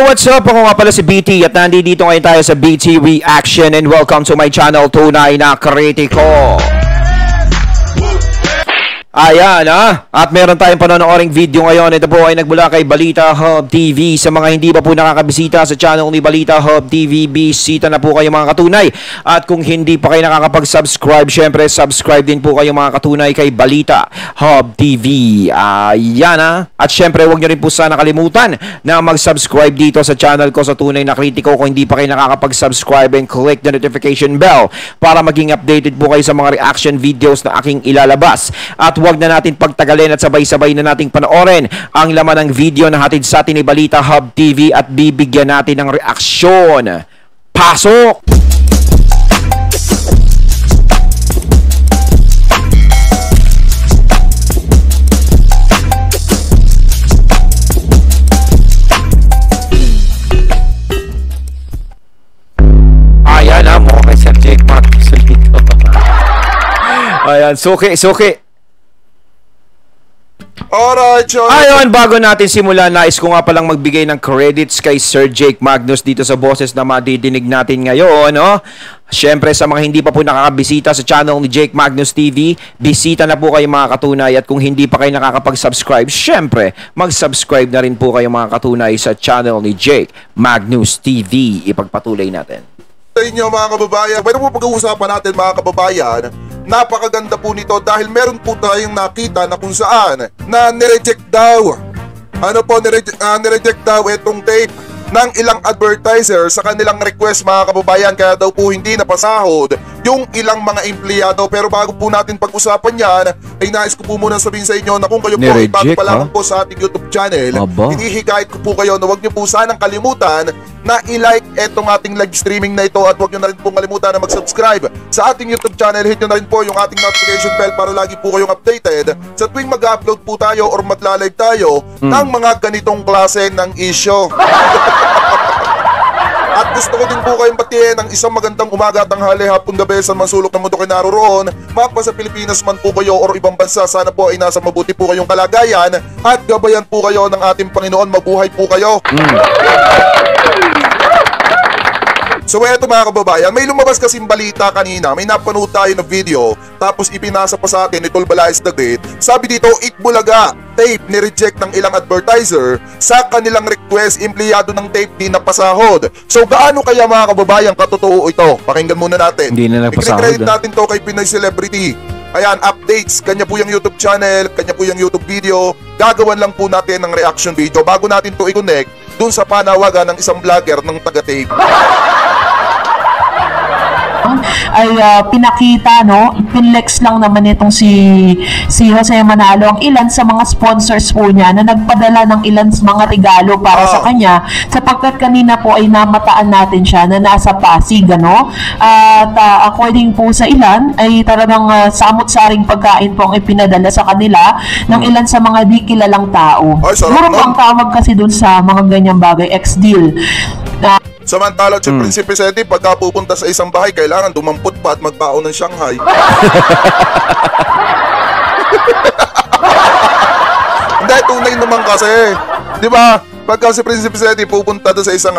what's up? Ako nga pala si BT at nandito ngayon tayo sa BT Reaction and welcome to my channel, Tunay na Kritiko. Ayan at meron tayong panonooring video ngayon. Ito po ay nagmula kay Balita Hub TV. Sa mga hindi pa po nakakabisita sa channel ni Balita Hub TV, bisita na po kayo mga katunay. At kung hindi pa kayo nakakapag-subscribe, syempre subscribe din po kayo mga katunay kay Balita Hub TV. Ayan At syempre huwag nyo rin po sana kalimutan na mag-subscribe dito sa channel ko sa Tunay na Kritiko kung hindi pa kayo nakakapag-subscribe, and click the notification bell para maging updated po kayo sa mga reaction videos na aking ilalabas. At huwag na natin pagtagalin at sabay-sabay na nating panoorin ang laman ng video na hatid sa atin ni Balita Hub TV at bibigyan natin ng reaksyon. Pasok! Ayan mo kay Sir Jake Marcos dito. Ayan, suki. Alright, Ayun, bago natin simulan, nais ko nga palang magbigay ng credits kay Sir Jake Magnus dito sa boses na madidinig natin ngayon, Siyempre, sa mga hindi pa po nakakabisita sa channel ni Jake Magnus TV, bisita na po kayo mga katunay. At kung hindi pa kayo nakakapag-subscribe, siyempre, mag-subscribe na rin po kayo mga katunay sa channel ni Jake Magnus TV. Ipagpatuloy natin. Sa inyo mga kababayan, pwede po pag-uusapan natin mga kababayan, napakaganda po nito dahil meron po tayong nakita na kung saan na nireject daw. Nireject daw itong tape ng ilang advertiser sa kanilang request mga kababayan, kaya daw po hindi napasahod yung ilang mga empleyado. Pero bago po natin pag-usapan yan, ay nais ko po muna sabihin sa inyo na kung kayo po ay bago pa lamang po sa ating YouTube channel, hinihikayat ko po kayo na huwag niyo po sanang kalimutan na i-like etong ating live streaming na ito, at huwag nyo na rin pong kalimutan na mag-subscribe sa ating YouTube channel. Hit nyo na rin po yung ating notification bell para lagi po kayong updated sa tuwing mag-upload po tayo or magla-live tayo ng mga ganitong klase ng issue. At gusto ko din po kayong batiin ng isang magandang umaga, tanghali, hapon, gabi sa mga sulok ng mundo kayo naroroon. Mapa sa Pilipinas man po kayo or ibang bansa, sana po ay nasa mabuti po kayong kalagayan at gabayan po kayo ng ating Panginoon. Mabuhay po kayo. So eto mga kababayan, may lumabas kasing balita kanina, may napanood tayo na video, tapos ipinasa pa sa atin ni Tol Balayes the Great. Sabi dito, Itbulaga, tape ni-reject ng ilang advertiser sa kanilang request, empleyado ng tape di napasahod. So gaano kaya mga kababayan katotoo ito? Pakinggan muna natin. Hindi na napasahod. I-credit natin to kay Pinoy Celebrity. Ayan, updates, kanya po yung YouTube channel, kanya po yung YouTube video. Gagawan lang po natin ng reaction video bago natin to i-connect dun sa panawagan ng isang vlogger ng taga-tape. Ay pinakita, pinlex lang naman itong si Jose Manalo ang ilan sa mga sponsors po niya na nagpadala ng ilan sa mga regalo para sa kanya, sapagkat kanina po ay namataan natin siya na nasa Pasig, at according po sa ilan ay talagang samot-saring pagkain po ang ipinadala sa kanila ng ilan sa mga di kilalang tao. Siguro ang tawag kasi dun sa mga ganyang bagay, ex-deal. Samantala, si Prinsipe Seti, pagka pupunta sa isang bahay, kailangan dumampot pa at magbaon ng Shanghai. Hindi, tunay naman kasi. Di ba? Pagka si Prinsipe Seti pupunta doon sa isang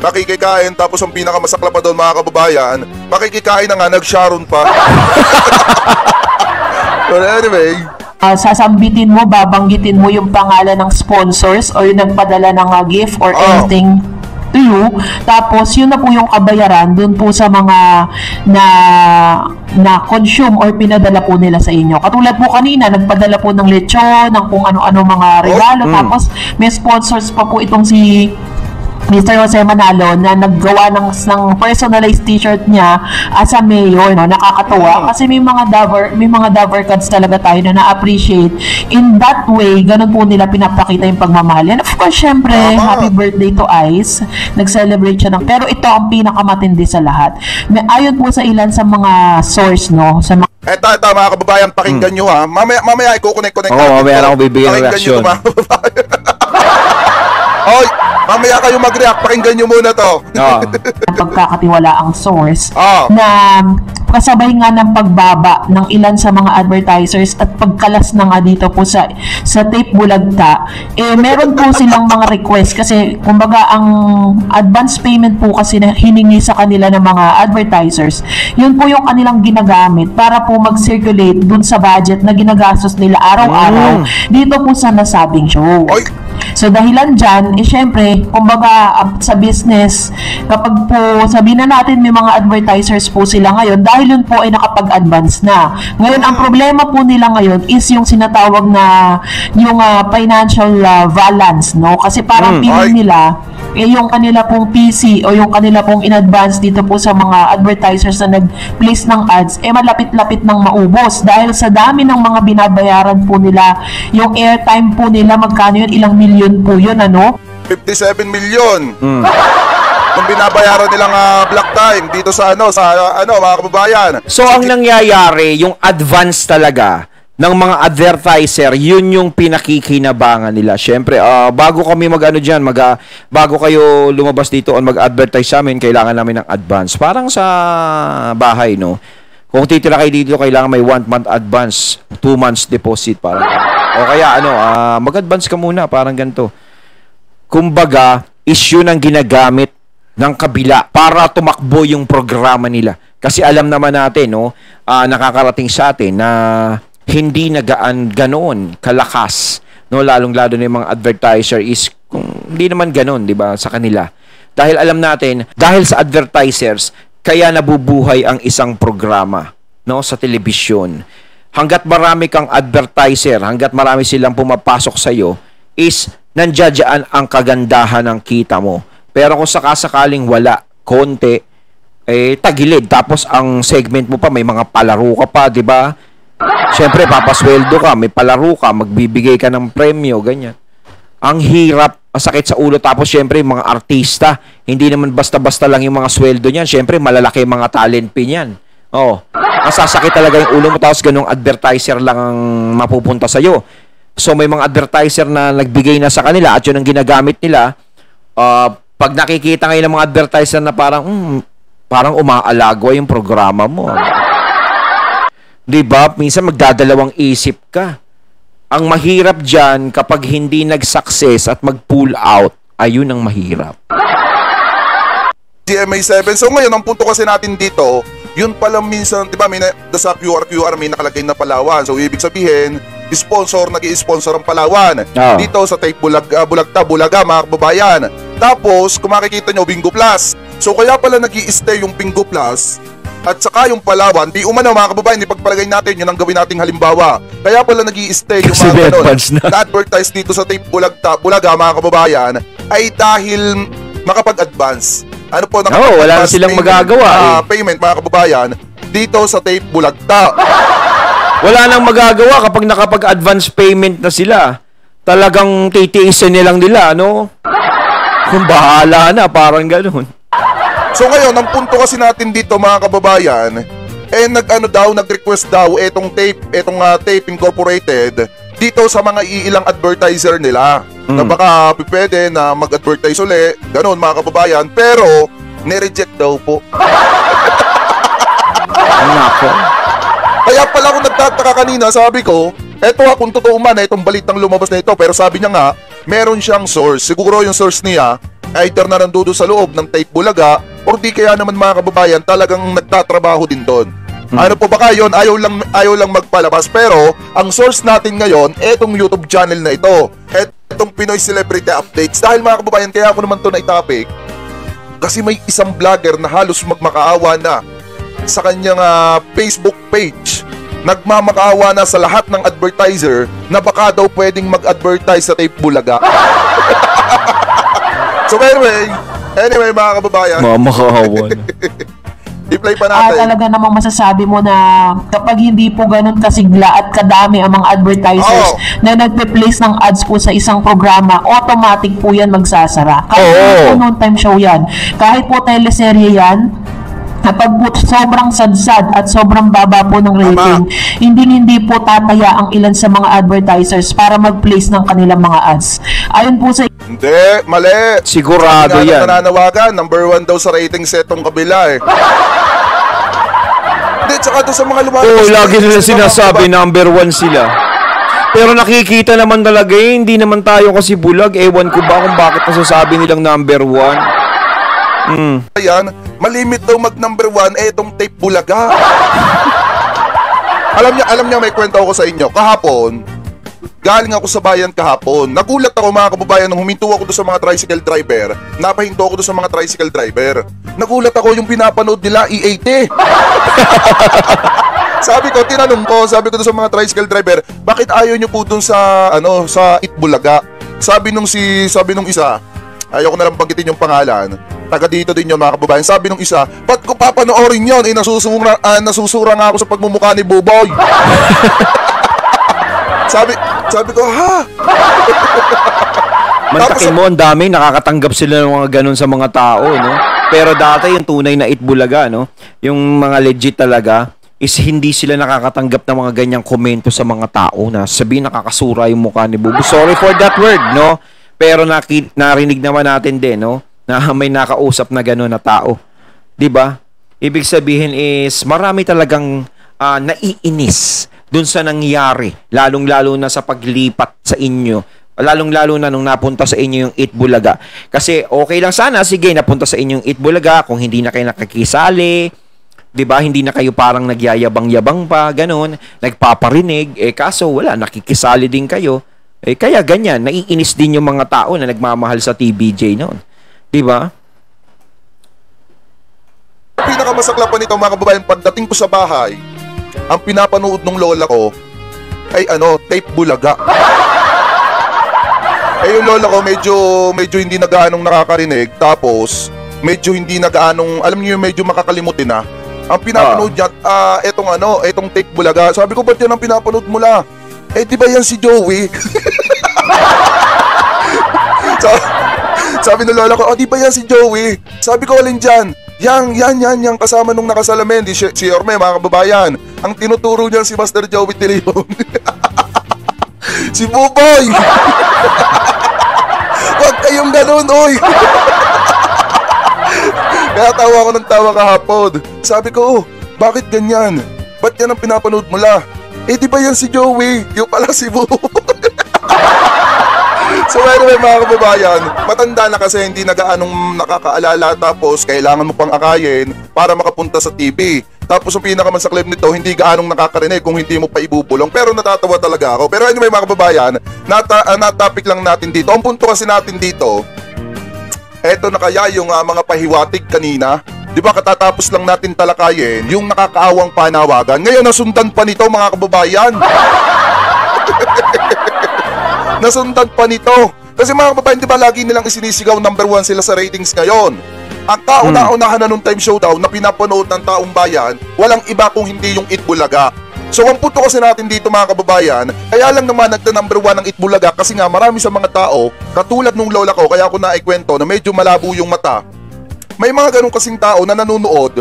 makikikain, tapos ang pinakamasakla pa doon mga kababayan, makikikain na nga, nag-Sharon pa. But anyway, sasambitin mo, babanggitin mo yung pangalan ng sponsors o yung nagpadala ng gift or anything to you, tapos yun na po yung kabayaran dun po sa mga na consume or pinadala po nila sa inyo. Katulad po kanina, nagpadala po ng lechon, ng kung ano-ano mga regalo, tapos may sponsors pa po itong si Mr. Jose Manalo na naggawa ng personalized t-shirt niya as a mayor, nakakatuwa kasi may mga Dover cards talaga tayo na na-appreciate. In that way, ganun po nila pinapakita yung pagmamahal. And of course, syempre, happy birthday to Ice. Nag-celebrate siya pero ito ang pinakamatindi sa lahat. Ayon po sa ilan sa mga source, sa mga eto mga kababayan, pakinggan nyo ha. Mamaya i-connect natin. Mamaya ako bibigyan ng reaksyon. Oy, mamaya kayo mag-react, pakinggan nyo muna to. pagkakatiwala ang source na kasabay nga ng pagbaba ng ilan sa mga advertisers at pagkalas na nga dito po sa Tape Bulagta, meron po silang mga request kasi kumbaga ang advance payment po kasi na hiningi sa kanila ng mga advertisers, yun po yung kanilang ginagamit para po mag-circulate dun sa budget na ginagastos nila araw-araw dito po sa nasabing show. So dahilan dyan, syempre, kumbaga sa business, kapag po sabihin na natin may mga advertisers po sila ngayon, dahil yun po ay nakapag-advance na. Ngayon, ang problema po nila ngayon is yung sinatawag na yung financial balance, no? Kasi parang feeling nila, yung kanila pong PC o yung kanila pong in-advance dito po sa mga advertisers na nag-place ng ads, malapit-lapit ng maubos. Dahil sa dami ng mga binabayaran po nila, yung airtime po nila, magkano yun, ilang milyon po yun, ano? 57 million. Yung binabayaran nilang black time dito sa mga kababayan. So ang nangyayari, yung advance talaga ng mga advertiser, yun yung pinakikinabangan nila. Siyempre, bago kami bago kayo lumabas dito o mag-advertise sa amin, kailangan namin ng advance. Parang sa bahay, no? Kung titira kayo dito, kailangan may 1 month advance, 2 months deposit, parang. O kaya, mag-advance ka muna, parang ganito. Kumbaga, issue ng ginagamit ng kabila para tumakbo yung programa nila. Kasi alam naman natin, no, nakakarating sa atin na hindi ganoon kalakas, no, lalong-lalo na yung mga advertiser is hindi naman ganoon, 'di ba, sa kanila. Dahil alam natin, dahil sa advertisers, kaya nabubuhay ang isang programa, no, sa telebisyon. Hangga't marami kang advertiser, hangga't marami silang pumapasok sa iyo, is nandiyan ang kagandahan ng kita mo. Pero kung sakasakaling wala, konti, tagilid. Tapos ang segment mo pa, may mga palaro ka pa, 'di ba? Siyempre, papasweldo ka, may palaro ka, magbibigay ka ng premyo, ganyan. Ang hirap, sakit sa ulo. Tapos, siyempre, mga artista, hindi naman basta-basta lang yung mga sweldo niyan. Siyempre, malalaki yung mga talent pin yan. Masasakit talaga yung ulo mo, tapos ganung advertiser lang ang mapupunta sa'yo. So, may mga advertiser na nagbigay na sa kanila at yun ang ginagamit nila. Pag nakikita ngayon ng mga advertiser na parang umaalagwa yung programa mo. Diba? Minsan magdadalawang isip ka. Ang mahirap dyan, kapag hindi nag-success at mag-pull out, ayun ang mahirap. GMA7. So ngayon, ang punto kasi natin dito, yun pala minsan, diba, sa QR may nakalagay na Palawan. So ibig sabihin, nag-i-sponsor ang Palawan. Dito sa Tape Bulaga, mga kababayan. Tapos, kung makikita nyo, Bingo Plus. So kaya pala nag-i-stay yung Bingo Plus at saka yung Palawan, di umano mga kababayan, ipagpalagay natin, yun ang gawin nating halimbawa. Kaya pala nag-i-stay yung mga na-advertise dito sa Tape Bulaga, mga kababayan, ay dahil makapag-advance. Wala na silang magagawa. Payment, mga kababayan, dito sa Tape Bulagta. Wala nang magagawa kapag nakapag-advance payment na sila. Talagang titiisin nilang nila, no? Kung bahala na, parang gano'n. So ngayon, ang punto kasi natin dito, mga kababayan, nag-request daw etong Tape Incorporated dito sa mga iilang advertiser nila. Na baka pwede na mag-advertise uli, ganun mga kababayan, pero ni-reject daw po. Nako. Kaya pala ako nagtataka kanina, sabi ko, kung totoo man, itong balitang lumabas na ito, pero sabi niya nga, meron siyang source. Siguro yung source niya, either na nandoon sa loob ng Tape Bulaga, or di kaya naman mga kababayan, talagang nagtatrabaho din doon. Ano po baka yun, ayaw lang magpalabas. Pero, ang source natin ngayon, etong YouTube channel na ito. Etong Pinoy Celebrity Updates. Dahil mga kababayan, kaya ako naman ito na-topic, kasi may isang vlogger na halos magmakaawa na sa kanyang Facebook page. Nagmamakaawa na sa lahat ng advertiser na baka daw pwedeng mag-advertise sa Tape Bulaga. So anyway mga kababayan, mamakaawa na. i-play pa natin. Talaga namang masasabi mo na kapag hindi po ganun kasigla at kadami ang mga advertisers na nagpe-place ng ads po sa isang programa, automatic po yan magsasara. Kahit po noon time show yan, kahit po teleserye yan, kapag po sobrang sadsad at sobrang baba po ng rating, hindi po tataya ang ilan sa mga advertisers para mag-place ng kanilang mga ads. Ayon po sa Hindi, mali. Sigurado yan. Nananawagan, number 1 daw sa rating setong kabila Hindi, tsaka doon sa mga lumalabas. Oo, lagi nila sinasabi number 1 sila. Pero nakikita naman talaga hindi naman tayo kasi bulag. Ewan ko ba kung bakit nasasabi nilang number 1. Ayan, malimit daw mag number 1, itong tape bulaga. alam niya, may kwento ako sa inyo. Kahapon, galing ako sa bayan kahapon. Nagulat ako mga kababayan nung huminto ako doon sa mga tricycle driver. Napahinto ako doon sa mga tricycle driver. Nagulat ako yung pinapanood nila E80. Sabi ko doon sa mga tricycle driver, bakit ayaw nyo po doon sa sa Itbulaga? Sabi nung isa, ayaw ko na lang banggitin yung pangalan. Taga dito din yun mga kababayan. Sabi nung isa, ba't ko papanoorin yun? Nasusura nga ako sa pagmumukha ni Buboy. Sabi ko, ha? Mantakin mo, ang dami, nakakatanggap sila ng mga ganun sa mga tao, no? Pero dati yung tunay na Itbulaga, no? Yung mga legit talaga, is hindi sila nakakatanggap ng mga ganyang komento sa mga tao na sabihin nakakasura yung mukha ni Buboy. Sorry for that word, no? Pero narinig naman natin din, no? Na may nakausap na gano'n na tao. 'Di ba? Ibig sabihin is marami talagang naiinis dun sa nangyari, lalong-lalo na sa paglipat sa inyo. Lalong-lalo na nung napunta sa inyo yung Itbulaga. Kasi okay lang sana, sige, napunta sa inyo yung Itbulaga kung hindi na kayo nakikisali, 'di ba? Hindi na kayo parang nagyayabang-yabang pa, gano'n, nagpaparinig, kaso wala, nakikisali din kayo. Kaya ganyan, naiinis din yung mga tao na nagmamahal sa TVJ noon. 'Di ba? Pinakamasaklap pa nito mga kababayan, pagdating ko sa bahay, ang pinapanood ng lola ko ay tape bulaga. Yung lola ko medyo hindi na gaanong nakakarinig, tapos medyo hindi na gaanong, alam niyo, medyo makakalimutin na. Ang pinapanood niya, etong tape bulaga. Sabi ko, ba't yan ang pinapanood mo la? Di ba yan si Joey? Sabi ng lola ko, di ba yan si Joey? Sabi ko, alin dyan? Yan, kasama nung nakasalamin, si Orme, mga kababayan. Ang tinuturo niyan si Master Joey Tilion. Si Buboy! Huwag kayong ganun, oy! Kaya tawa ako ng tawa kahapon. Sabi ko, bakit ganyan? Ba't yan ang pinapanood mo la? Di ba yan si Joey? Yung pala si Buboy. So anyway mga kababayan, matanda na kasi hindi na gaanong nakakaalala, tapos kailangan mo pang akayin para makapunta sa TV. Tapos ang pinakamasaklap nito, hindi gaanong nakakarinig kung hindi mo pa ibubulong. Pero natatawa talaga ako. Pero anyway mga kababayan, natopic lang natin dito. Ang punto kasi natin dito, eto na kaya yung mga pahiwatig kanina. Di ba katatapos lang natin talakayin yung nakakaawang panawagan. Ngayon nasundan pa nito mga kababayan. Nasundan pa nito. Kasi mga kababayan, di ba lagi nilang isinisigaw number 1 sila sa ratings ngayon? Ang kauna-unahan na nung time showdown na pinapanood ng taong bayan, walang iba kung hindi yung Itbulaga. So ang punto kasi natin dito mga kababayan, kaya lang naman nagda-number 1 ng Itbulaga kasi nga marami sa mga tao, katulad nung lola ko, kaya ako naikwento na medyo malabo yung mata. May mga ganun kasing tao na nanonood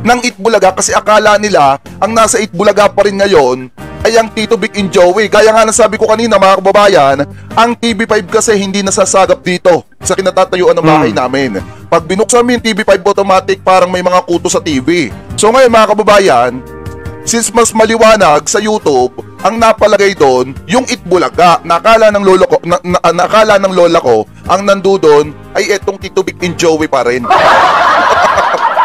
ng Itbulaga kasi akala nila ang nasa Itbulaga pa rin ngayon ay ang Tito Vic and Joey. Gaya nga nasabi ko kanina mga kababayan, ang TV5 kasi hindi nasasagap dito sa kinatatayuan ng bahay namin. Pag binuksan mo yung TV5 automatic, parang may mga kuto sa TV. So ngayon mga kababayan, since mas maliwanag sa YouTube, ang napalagay doon yung Itbulaga. Nakala ng lola ko, ang nandoon ay etong Tito Vic and Joey pa rin.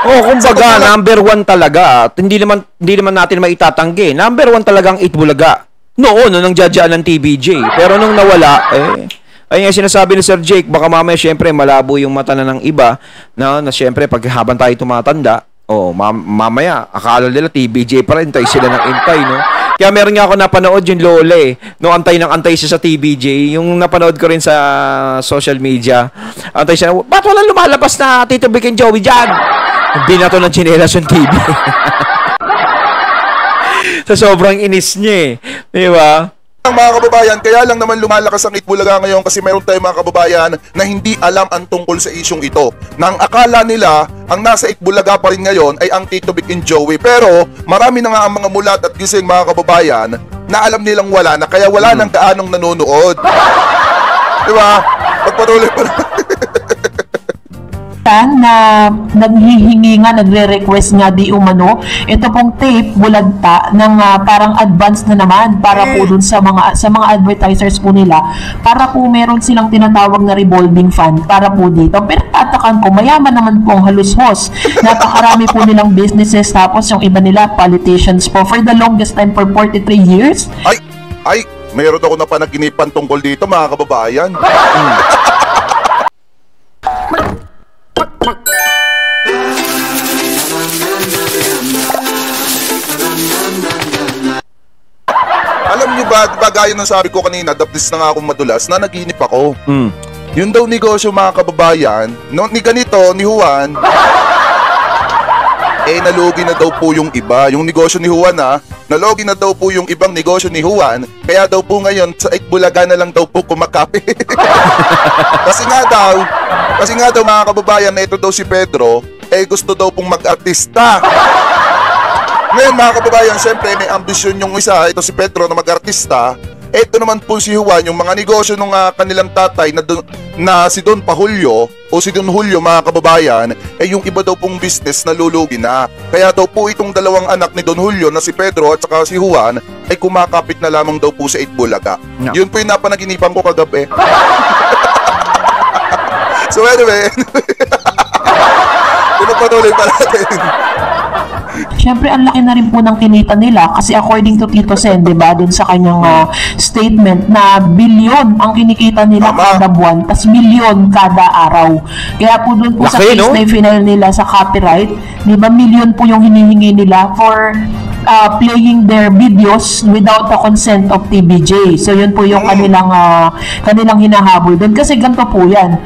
Kumbaga, number 1 talaga. At hindi naman natin maitatanggi. Number 1 talagang Itbulaga. Noon, nung jadyaan ng TVJ. Pero nung nawala, ayun nga sinasabi ni Sir Jake, baka mamaya syempre malabo yung mata na ng iba, na syempre pag habang tayo tumatanda, mamaya, akala nila TVJ pa rin, tayo sila ng intay, no? Kaya meron nga ako napanood yung lola no, antay siya sa TVJ, yung napanood ko rin sa social media, antay siya, ba't walang lumalabas na Tito Vic and Joey dyan? Binato ng chinelas yung TV. Sa sobrang inis niya di ba? Mga kababayan, kaya lang naman lumalakas ang Itbulaga ngayon kasi meron tayong mga kababayan na hindi alam ang tungkol sa isyong ito. Nang akala nila ang nasa Itbulaga pa rin ngayon ay ang Tito Vic and Joey. Pero marami na nga ang mga mulat at gising mga kababayan na alam nilang wala na, kaya wala nang gaanong nanonood. Di ba? Pagpatuloy pa kapitan na naghihingi nga, nagre-request nga di umano, ito pong tape bulagta ng parang advance na naman para po dun sa mga advertisers po nila, para po meron silang tinatawag na revolving fund para po dito. Pero tatakan ko, mayaman naman po ang halushos. Napakarami po nilang businesses, tapos yung iba nila politicians po for the longest time, for 43 years. Ay, mayroon ako na panaginipan tungkol dito, mga kababayan. Alam niyo ba, diba gaya ng sabi ko kanina, daptis na nga akong madulas, na naginip ako. Yun daw negosyo, mga kababayan, no, ni ganito, ni Juan, nalugi na daw po yung iba. Yung negosyo ni Juan nalugi na daw po yung ibang negosyo ni Juan. Kaya daw po ngayon, sa Itbulaga na lang daw po kumakapi. Kasi nga daw mga kababayan, na ito daw si Pedro, gusto daw pong mag-artista. Ngayon mga kababayan, syempre may ambisyon yung isa, ito si Pedro na mag-artista. Ito naman po si Juan, yung mga negosyo ng kanilang tatay na si Don Pahulyo o si Don Julio, mga kababayan, yung iba daw pong business na lulugi na. Kaya daw po itong dalawang anak ni Don Julio na si Pedro at saka si Juan ay kumakapit na lamang daw po sa Itbulaga. No. Yun po yung napanaginipan ko kagabi. So anyway, pinapatuloy pa natin. Siyempre, ang laki na rin po ng kinita nila kasi according to Tito Sen, diba, dun sa kanyang statement na bilyon ang kinikita nila kada buwan, tas milyon kada araw. Kaya po dun po laki, sa case no? Na final nila sa copyright, diba, milyon po yung hinihingi nila for playing their videos without the consent of TVJ. So yun po yung kanilang hinahabol dun kasi ganito po yan.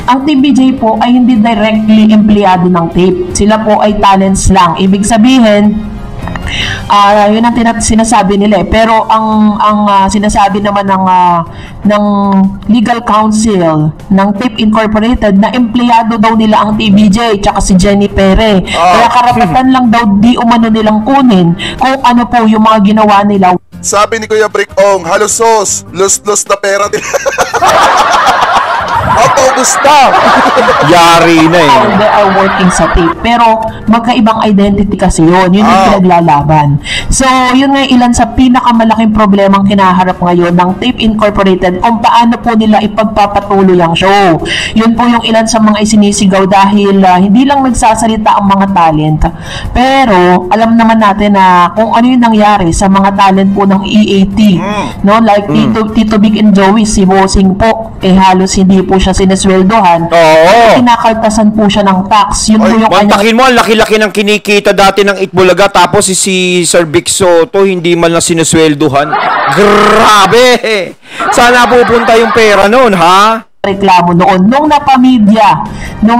Ang TVJ po ay hindi directly empleyado ng tape. Sila po ay talents lang. Ibig sabihin, yun ang sinasabi nila eh. Pero ang sinasabi naman ng legal counsel ng Tape Incorporated na empleyado daw nila ang TVJ tsaka si Jenny Pere. Kaya karapatan lang daw di umano nilang kunin kung ano po yung mga ginawa nila. Sabi ni Kuya Brickong, halusos, lus-lus na pera nila. Gusta. Yari na eh. They are working sa tape. Pero magkaibang identity kasi yun. Yun yung pinaglalaban. So, yun nga ilan sa pinakamalaking problemang kinaharap ngayon ng Tape Incorporated kung paano po nila ipagpapatuloy ang show. Yun po yung ilan sa mga isinisigaw dahil hindi lang nagsasalita ang mga talent. Pero, alam naman natin na kung ano yung nangyari sa mga talent po ng EAT. No? Like Tito Big and Joey, si Bossing po, halos hindi po siya sinesweldohan. Kinakaltasan po siya ng tax. Yun po yung kanyang... mo, ang laki-laki ng kinikita dati ng Itbulaga, tapos si Sir Vic Soto hindi man lang sinesweldohan. Grabe! Sana pupunta yung pera noon, ha? Reklamo noon. Nung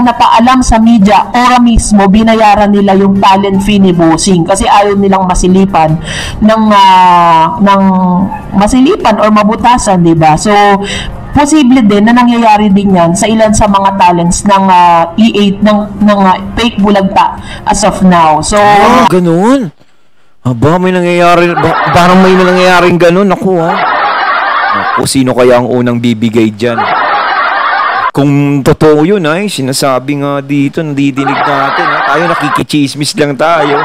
napaalam sa media, ora mismo, binayaran nila yung talent fee ni Bossing kasi ayaw nilang masilipan ng masilipan or mabutasan, diba? So, posible din na nangyayari din yan sa ilan sa mga talents ng E8 ng fake bulagta as of now. So, ganun. Aba, may nangyayari, parang may nangyayaring ganun. Naku, sino kaya ang unang bibigay dyan? Kung totoo yun, sinasabi nga dito, nadidinig natin. Tayo nakikichismis lang tayo.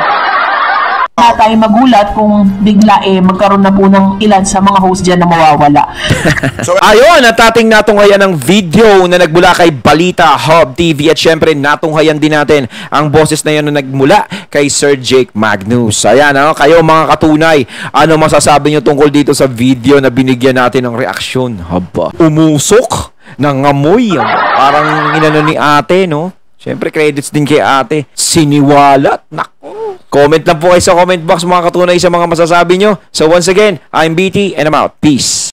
Tayo magulat kung bigla magkaroon na po ng ilan sa mga host dyan na mawawala. Ayun, at ating natunghayan ng video na nagmula kay Balita Hub TV at syempre natunghayan din natin ang boses na yan na nagmula kay Sir Jake Magnus. Ayan, kayo mga katunay, ano masasabi nyo tungkol dito sa video na binigyan natin ng reaksyon? Haba, umusok ng amoy. Parang inano ni ate, no? Syempre, credits din kay ate. Siniwalat. Nako. Comment lang po kayo sa comment box mga katunay sa mga masasabi nyo. So once again, I'm BT and I'm out. Peace.